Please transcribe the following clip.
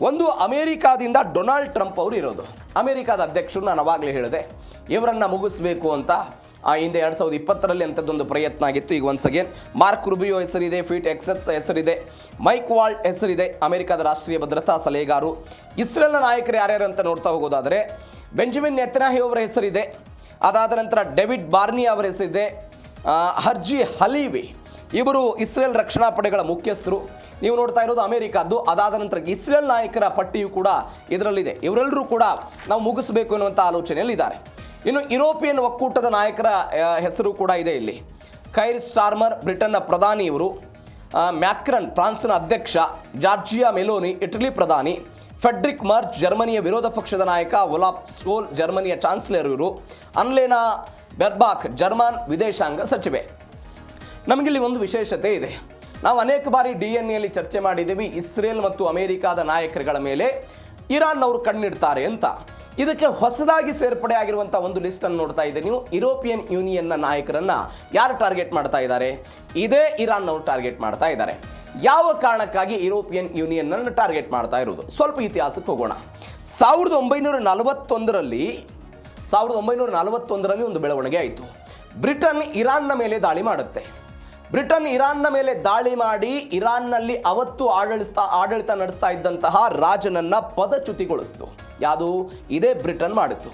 ಒಂದು ಅಮೇರಿಕಾದಿಂದ Donald Trump ಅವರು ಇರೋದು. ಅಮೇರಿಕಾದ ಅಧ್ಯಕ್ಷರು ನಾನು ಅವಾಗಲೇ ಹೇಳಿದೆ ಇವರನ್ನು ಮುಗಿಸ್ಬೇಕು ಅಂತ. ಹಿಂದೆ 2020ರಲ್ಲಿ ಅಂಥದ್ದೊಂದು ಪ್ರಯತ್ನ ಆಗಿತ್ತು. ಈಗ ಒನ್ಸ್ ಅಗೇನ್ ಮಾರ್ಕ್ ರುಬಿಯೋ ಹೆಸರಿದೆ, ಫೀಟ್ ಎಕ್ಸೆತ್ ಹೆಸರಿದೆ, ಮೈಕ್ ವಾಲ್ಟ್ ಹೆಸರಿದೆ, ಅಮೆರಿಕದ ರಾಷ್ಟ್ರೀಯ ಭದ್ರತಾ ಸಲಹೆಗಾರು. ಇಸ್ರೇಲ್ನ ನಾಯಕರು ಯಾರ್ಯಾರು ಅಂತ ನೋಡ್ತಾ ಹೋಗೋದಾದರೆ ಬೆಂಜಮಿನ್ ನೆತನ್ಯಾಹು ಅವರ ಹೆಸರಿದೆ. ಅದಾದ ನಂತರ ಡೇವಿಡ್ ಬಾರ್ನಿ ಅವರ ಹೆಸರಿದೆ. ಹರ್ಜಿ ಹಲೀವಿ ಇವರು ಇಸ್ರೇಲ್ ರಕ್ಷಣಾ ಪಡೆಗಳ ಮುಖ್ಯಸ್ಥರು. ನೀವು ನೋಡ್ತಾ ಇರೋದು ಅಮೆರಿಕದ್ದು. ಅದಾದ ನಂತರ ಇಸ್ರೇಲ್ ನಾಯಕರ ಪಟ್ಟಿಯು ಕೂಡ ಇದರಲ್ಲಿದೆ. ಇವರೆಲ್ಲರೂ ಕೂಡ ನಾವು ಮುಗಿಸಬೇಕು ಎನ್ನುವಂಥ ಆಲೋಚನೆಯಲ್ಲಿದ್ದಾರೆ. ಇನ್ನು ಯುರೋಪಿಯನ್ ಒಕ್ಕೂಟದ ನಾಯಕರ ಹೆಸರು ಕೂಡ ಇದೆ ಇಲ್ಲಿ. ಕೈರ್ ಸ್ಟಾರ್ಮರ್ ಬ್ರಿಟನ್ನ ಪ್ರಧಾನಿ ಇವರು, ಮ್ಯಾಕ್ರನ್ ಫ್ರಾನ್ಸ್ನ ಅಧ್ಯಕ್ಷ, ಜಾರ್ಜಿಯಾ ಮೆಲೋನಿ ಇಟಲಿ ಪ್ರಧಾನಿ, ಫೆಡ್ರಿಕ್ ಮರ್ಚ್ ಜರ್ಮನಿಯ ವಿರೋಧ ಪಕ್ಷದ ನಾಯಕ, ಒಲಾಫ್ ಸ್ಕೋಲ್ ಜರ್ಮನಿಯ ಚಾನ್ಸಲರ್ ಇವರು, ಅನ್ಲೇನಾ ಬೆರ್ಬಾಕ್ ಜರ್ಮನ್ ವಿದೇಶಾಂಗ ಸಚಿವೆ. ನಮಗಿಲ್ಲಿ ಒಂದು ವಿಶೇಷತೆ ಇದೆ. ನಾವು ಅನೇಕ ಬಾರಿ DNA ಚರ್ಚೆ ಮಾಡಿದ್ದೀವಿ, ಇಸ್ರೇಲ್ ಮತ್ತು ಅಮೆರಿಕಾದ ನಾಯಕರುಗಳ ಮೇಲೆ ಇರಾನ್ನವರು ಕಣ್ಣಿಡ್ತಾರೆ ಅಂತ. ಇದಕ್ಕೆ ಹೊಸದಾಗಿ ಸೇರ್ಪಡೆ ಆಗಿರುವಂಥ ಒಂದು ಲಿಸ್ಟನ್ನು ನೋಡ್ತಾ ಇದ್ದೆ ನೀವು. ಯುರೋಪಿಯನ್ ಯೂನಿಯನ್ನ ನಾಯಕರನ್ನು ಯಾರು ಟಾರ್ಗೆಟ್ ಮಾಡ್ತಾ ಇದ್ದಾರೆ? ಇದೇ ಇರಾನ್ನವರು ಟಾರ್ಗೆಟ್ ಮಾಡ್ತಾ ಇದ್ದಾರೆ. ಯಾವ ಕಾರಣಕ್ಕಾಗಿ ಯುರೋಪಿಯನ್ ಯೂನಿಯನ್ನನ್ನು ಟಾರ್ಗೆಟ್ ಮಾಡ್ತಾ ಇರೋದು? ಸ್ವಲ್ಪ ಇತಿಹಾಸಕ್ಕೆ ಹೋಗೋಣ. 1941ರಲ್ಲಿ ಒಂದು ಬೆಳವಣಿಗೆ ಆಯಿತು. ಬ್ರಿಟನ್ ಇರಾನ್ನ ಮೇಲೆ ದಾಳಿ ಮಾಡುತ್ತೆ. ಬ್ರಿಟನ್ ಇರಾನ್ನ ಮೇಲೆ ದಾಳಿ ಮಾಡಿ ಇರಾನ್ನಲ್ಲಿ ಅವತ್ತು ಆಡಳಿತ ನಡೆಸ್ತಾ ಇದ್ದಂತಹ ರಾಜನನ್ನು ಪದಚ್ಯುತಿಗೊಳಿಸ್ತು. ಯಾವುದು? ಇದೇ ಬ್ರಿಟನ್ ಮಾಡಿತ್ತು.